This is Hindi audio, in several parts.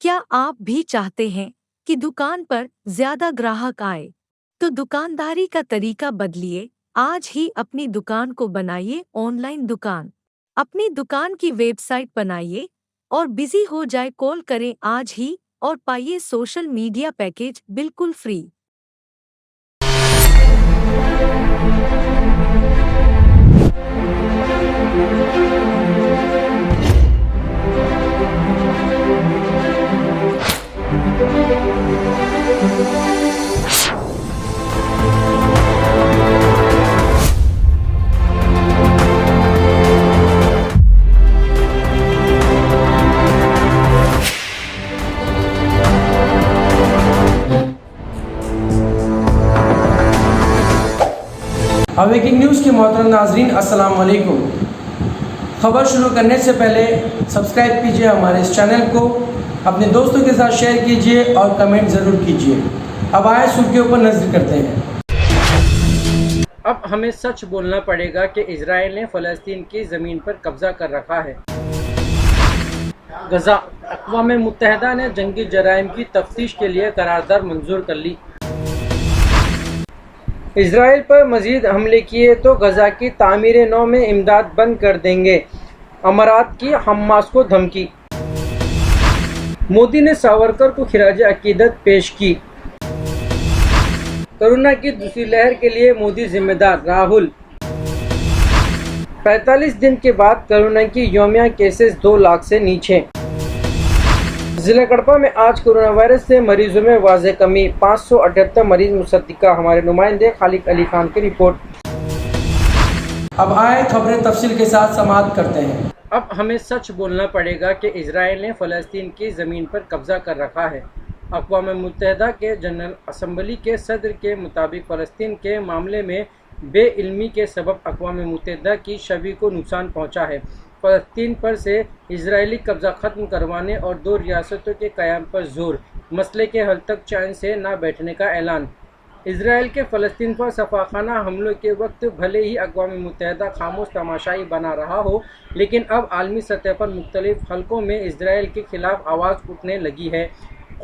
क्या आप भी चाहते हैं कि दुकान पर ज्यादा ग्राहक आए? तो दुकानदारी का तरीका बदलिए। आज ही अपनी दुकान को बनाइए ऑनलाइन दुकान। अपनी दुकान की वेबसाइट बनाइए और बिजी हो जाए, कॉल करें आज ही और पाइए सोशल मीडिया पैकेज बिल्कुल फ्री। ब्रेकिंग न्यूज़ के मोहतरम नाजरीन, अस्सलाम वालेकुम। खबर शुरू करने से पहले सब्सक्राइब कीजिए हमारे इस चैनल को, अपने दोस्तों के साथ शेयर कीजिए और कमेंट ज़रूर कीजिए। अब आए सुर्खियों पर नजर करते हैं। अब हमें सच बोलना पड़ेगा कि इजराइल ने फ़लस्तीन की ज़मीन पर कब्जा कर रखा है। गजा, अक़वाम मुत्तहिदा ने जंगी जराइम की तफ्तीश के लिए करारदाद मंजूर कर ली। इजराइल पर मजीद हमले किए तो गजा की तामीर नौ में इमदाद बंद कर देंगे, अमारात की हमास को धमकी। मोदी ने सावरकर को खिराज अकीदत पेश की। कोरोना की दूसरी लहर के लिए मोदी जिम्मेदार, राहुल। 45 दिन के बाद कोरोना की यौमिया केसेस 2 लाख से नीचे। जिला कड़पा में आज कोरोना वायरस से मरीजों में वाज़ेह कमी, 578 मरीज मुसद्दिका। हमारे नुमाइंदे खालिद अली खान की रिपोर्ट। अब आए खबरें तफसील के साथ समाप्त करते हैं। अब हमें सच बोलना पड़ेगा कि इजराइल ने फ़लस्तीन की ज़मीन पर कब्जा कर रखा है। अक़वाम मुत्तहिदा के जनरल असम्बली के सदर के मुताबिक फ़लस्तीन के मामले में बेइल्मी के सबब अक़वाम मुत्तहिदा की छवि को नुकसान पहुँचा है। फ़लस्तीन पर से इजरायली कब्ज़ा ख़त्म करवाने और 2 रियासतों के क़याम पर जोर, मसले के हल तक चैन से न बैठने का ऐलान। इजराइल के फ़लस्तीन पर सफ़ाखाना हमलों के वक्त भले ही अक़वाम मुत्तहिदा खामोश तमाशाई बना रहा हो, लेकिन अब आलमी सतह पर मुख्तलिफ हलकों में इजराइल के ख़िलाफ़ आवाज़ उठने लगी है।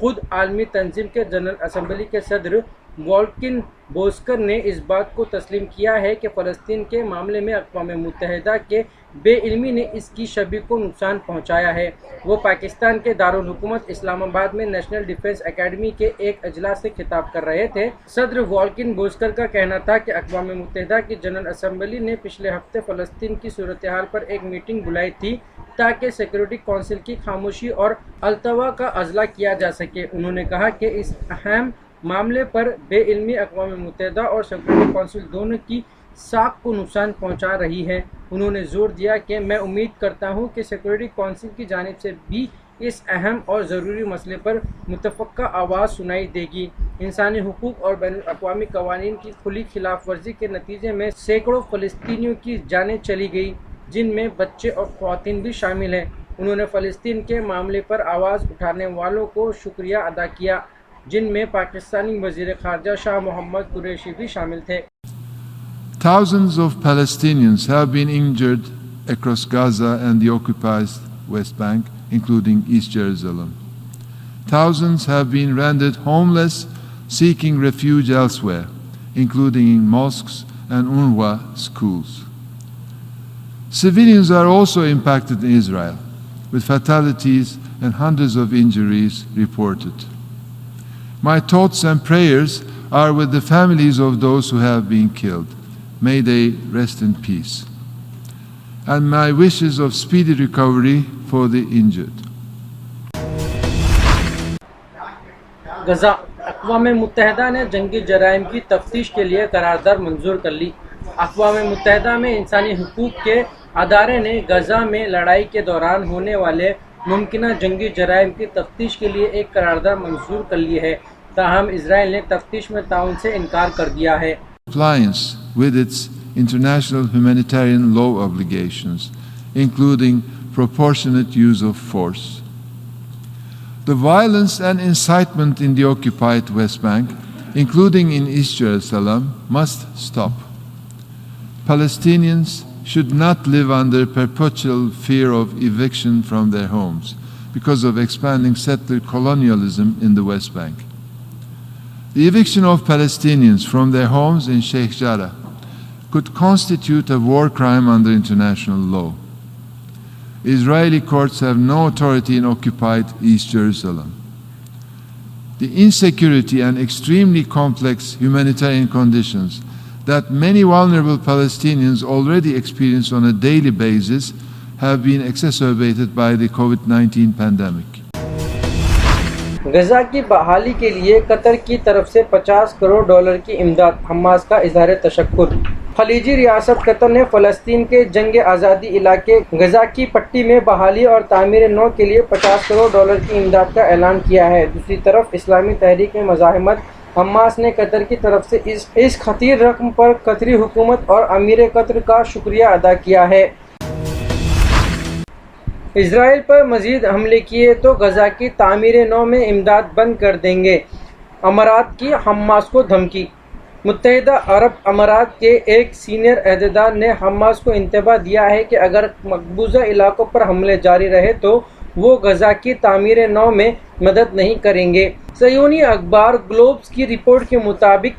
खुद आलमी तंजीम के जनरल असम्बली के सदर वॉल्किन बोस्कर ने इस बात को तस्लीम किया है कि फ़लस्तीन के मामले में अक़वाम मुत्तहिदा के बेइल्मी ने इसकी छवि को नुकसान पहुँचाया है। वो पाकिस्तान के दारुल हुकूमत इस्लामाबाद में नेशनल डिफेंस एकेडमी के एक अजलास से खिताब कर रहे थे। सदर वॉल्किन बोस्कर का कहना था कि अक़वाम मुत्तहिदा की जनरल असम्बली ने पिछले हफ्ते फ़लस्तीन की सूरत हाल पर एक मीटिंग बुलाई थी ताकि सिक्योरिटी कौंसिल की खामोशी और अल्तवा का अजला किया जा सके। उन्होंने कहा कि इस अहम मामले पर बेइल्मी अक़वाम मुत्तहिदा और सिक्योरिटी कौंसिल दोनों की साख को नुकसान पहुंचा रही है। उन्होंने जोर दिया कि मैं उम्मीद करता हूं कि सिक्योरिटी कौंसिल की जानिब से भी इस अहम और ज़रूरी मसले पर मुतफ़क्का आवाज़ सुनाई देगी। इंसानी हुकूक और बैनुल-अक़वामी क़वानीन की खुली खिलाफ वर्जी के नतीजे में सैकड़ों फ़लस्तीनियों की जानें चली गई, जिनमें बच्चे और ख़वातीन भी शामिल हैं। उन्होंने फ़लस्तीन के मामले पर आवाज़ उठाने वालों को शुक्रिया अदा किया, जिनमें पाकिस्तानी वज़ीर ख़ारजा शाह मोहम्मद कुरैशी भी शामिल थे। Thousands of Palestinians have been injured across Gaza and the occupied West Bank, including East Jerusalem. Thousands have been rendered homeless, seeking refuge elsewhere, including in mosques and UNRWA schools. Civilians are also impacted in Israel, with fatalities and hundreds of injuries reported. My thoughts and prayers are with the families of those who have been killed. May they rest in peace. And my wishes of speedy recovery for the injured. गजा, अक़वाम मुत्तहिदा ने जंगी जराइम की तफ्तीश के लिए करारदाद मंजूर कर ली। अक़वाम मुत्तहिदा में इंसानी हुकूक के अदारे ने गजा में लड़ाई के दौरान होने वाले मुमकिना जंगी जराइम की तफ्तीश के लिए एक करारदाद मंजूर कर ली है। ताहम इजराइल ने तफ्तीश में ताउन से इनकार कर दिया है। Compliance with its international humanitarian law obligations, including proportionate use of force. The violence and incitement in the occupied West Bank, including in East Jerusalem, must stop. Palestinians should not live under perpetual fear of eviction from their homes because of expanding settler colonialism in the West Bank. The eviction of Palestinians from their homes in Sheikh Jarrah could constitute a war crime under international law. Israeli courts have no authority in occupied East Jerusalem. The insecurity and extremely complex humanitarian conditions that many vulnerable Palestinians already experience on a daily basis have been exacerbated by the COVID-19 pandemic. गजा की बहाली के लिए कतर की तरफ से $50 करोड़ की इमदाद, हमास का इजहार तशक्कुर। खलीजी रियासत कतर ने फ़लस्तीन के जंग आज़ादी इलाके गजा की पट्टी में बहाली और तामीर नौ के लिए $50 करोड़ की इमदाद का ऐलान किया है। दूसरी तरफ इस्लामी तहरीक मुज़ाहिमत हमास ने कतर की तरफ से इस खतीर रकम पर कतरी हुकूमत और अमीर कतर का शुक्रिया अदा किया है। इजराइल पर मजीद हमले किए तो गजा की तामीर नौ में इमदाद बंद कर देंगे, अमारात की हमास को धमकी। मुत्तहिदा अरब अमारात के एक सीनियर अहदेदार ने हमास को इंतबाह दिया है कि अगर मकबूजा इलाकों पर हमले जारी रहे तो वो गजा की तामीर नौ में मदद नहीं करेंगे। सयूनी अखबार ग्लोब्स की रिपोर्ट के मुताबिक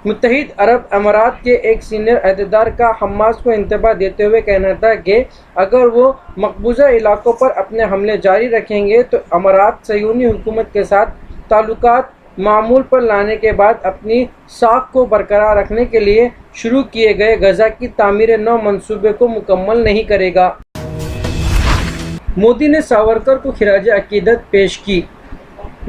मुत्तहिद अरब अमारात के एक सीनियर अहदेदार का हमास को इंतबाह देते हुए कहना था कि अगर वो मकबूजा इलाकों पर अपने हमले जारी रखेंगे तो अमारात सयूनी हुकूमत के साथ ताल्लुकात मामूल पर लाने के बाद अपनी साख को बरकरार रखने के लिए शुरू किए गए गजा की तामीर नौ मंसूबे को मुकम्मल नहीं करेगा। मोदी ने सावरकर को खिराज अकीदत पेश की।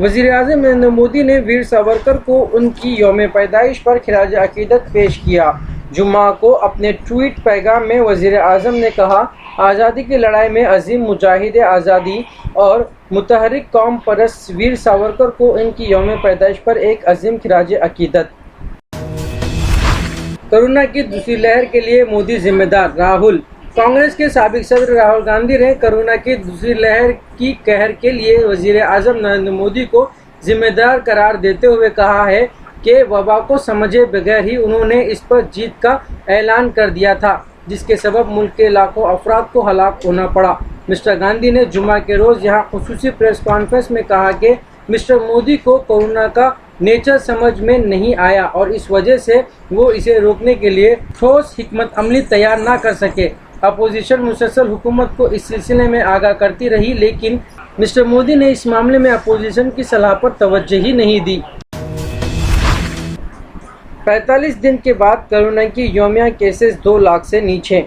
वज़ीर-ए-आज़म नरेंद्र मोदी ने वीर सावरकर को उनकी यौम पैदाइश पर खिराज अकीदत पेश किया। जुम्मा को अपने ट्वीट पैगाम में वज़ीर-ए-आज़म ने कहा, आज़ादी की लड़ाई में अजीम मुजाहिद आज़ादी और मुतहर्रिक कौम परस्त वीर सावरकर को इनकी यौम पैदाइश पर एक अजीम खिराज अकीदत। कोरोना की दूसरी लहर के लिए मोदी जिम्मेदार, राहुल। कांग्रेस के साबिक सदर राहुल गांधी ने कोरोना की दूसरी लहर की कहर के लिए वज़ीर-ए-आज़म नरेंद्र मोदी को जिम्मेदार करार देते हुए कहा है कि वबा को समझे बगैर ही उन्होंने इस पर जीत का ऐलान कर दिया था, जिसके सबब मुल्क के लाखों अफराद को हलाक होना पड़ा। मिस्टर गांधी ने जुम्मा के रोज़ यहाँ खुसूसी प्रेस कॉन्फ्रेंस में कहा कि मिस्टर मोदी को कोरोना का नेचर समझ में नहीं आया और इस वजह से वो इसे रोकने के लिए ठोस हिकमत अमली तैयार ना कर सके। अपोजिशन मुसलसल हुकूमत को इस सिलसिले में आगाह करती रही, लेकिन मिस्टर मोदी ने इस मामले में अपोजिशन की सलाह पर तवज्जो ही नहीं दी। 45 दिन के बाद कोरोना की यौमिया केसेस 2 लाख से नीचे।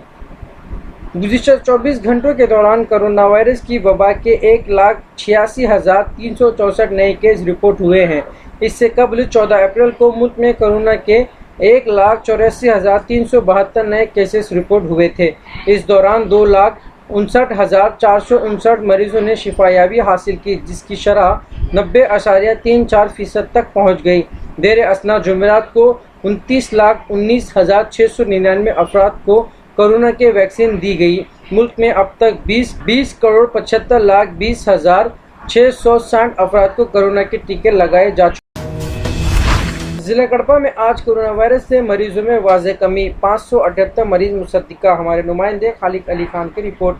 गुज़िश्ता 24 घंटों के दौरान कोरोना वायरस की वबा के 1,86,364 नए केस रिपोर्ट हुए हैं। इससे कबल 14 अप्रैल को मुल्क में कोरोना के 1,84,372 नए केसेस रिपोर्ट हुए थे। इस दौरान 2,59,459 मरीजों ने शिफायाबी हासिल की, जिसकी शरह 90.34% तक पहुंच गई। देर असना जुमेरात को 29,19,699 अफराद को कोरोना के वैक्सीन दी गई। मुल्क में अब तक 20,75,20,660 अफराद को कोरोना के टीके लगाए जा चुके। जिला कड़पा में आज कोरोना वायरस से मरीजों में वाज़ेह कमी, 578 मरीज मुसद्दिका। हमारे नुमाइंदे खालिद अली खान की रिपोर्ट।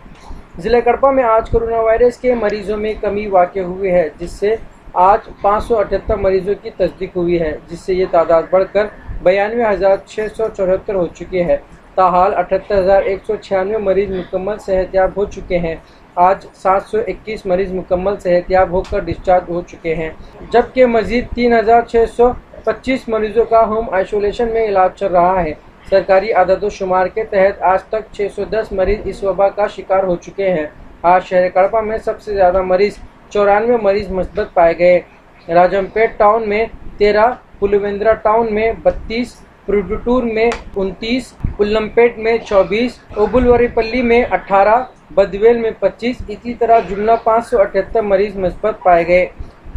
जिला कड़पा में आज कोरोना वायरस के मरीजों में कमी वाक़ हुई है, जिससे आज 578 मरीजों की तस्दीक हुई है, जिससे ये तादाद बढ़कर 92,674 हो चुकी है। ताहाल 78,196 मरीज मुकम्मल सेहतयाब हो चुके हैं। आज 721 मरीज मुकम्मल सेहतयाब होकर डिस्चार्ज हो चुके हैं, जबकि मज़ीद 3,625 मरीजों का होम आइसोलेशन में इलाज चल रहा है। सरकारी आददोशुमार के तहत आज तक 610 मरीज इस वबा का शिकार हो चुके हैं। आज शहर कड़पा में सबसे ज़्यादा मरीज 94 मरीज मुस्बत पाए गए। राजमपेट टाउन में 13, पुलिवेंद्रा टाउन में 32, प्रुडुटूर में 29, उल्लमपेट में 24, ओबुलवरीपल्ली में 18, बदवेल में 25, इसी तरह जुमला 578 मरीज मुस्बत पाए गए।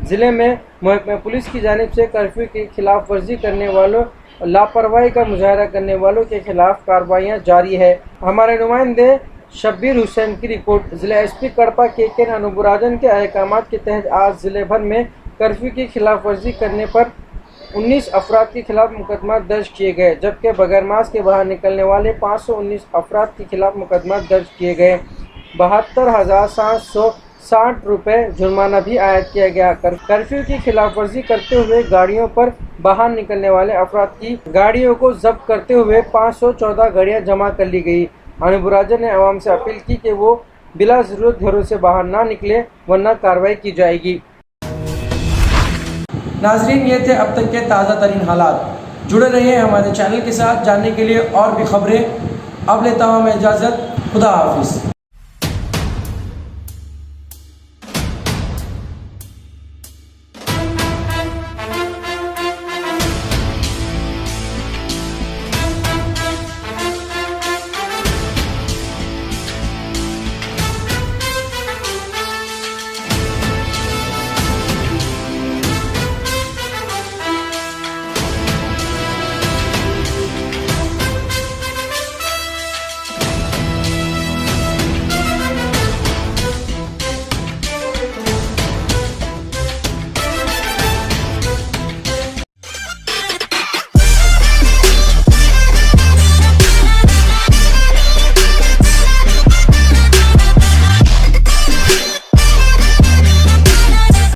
ज़िले में पुलिस की जानिब से कर्फ्यू की खिलाफ वर्जी करने वालों, लापरवाही का मुजाहरा करने वालों के खिलाफ कार्रवाइयाँ जारी है। हमारे नुमाइंदे शब्बीर हुसैन की रिपोर्ट। ज़िला एसपी कड़पा के अनबुराजन के अहकाम के तहत आज ज़िले भर में कर्फ्यू की खिलाफ वर्जी करने पर 19 अफराद के खिलाफ मुकदमा दर्ज किए गए, जबकि बगैर मास्क के बाहर निकलने वाले 519 अफराद के खिलाफ मुकदमा दर्ज किए गए। 72,700 60 रुपये जुर्माना भी आयद किया गया। कर्फ्यू की खिलाफ वर्जी करते हुए गाड़ियों पर बाहर निकलने वाले अफराद की गाड़ियों को जब्त करते हुए 514 गाड़ियां जमा कर ली गई। अनूप राजा ने आवाम से अपील की कि वो बिला जरूरत घरों से बाहर ना निकले वरना कार्रवाई की जाएगी। नाजरीन, ये थे अब तक के ताज़ा तरीन हालात। जुड़े रहिए हमारे चैनल के साथ जानने के लिए और भी खबरें। अब लेता हूँ मैं इजाज़त। खुदा हाफिज़।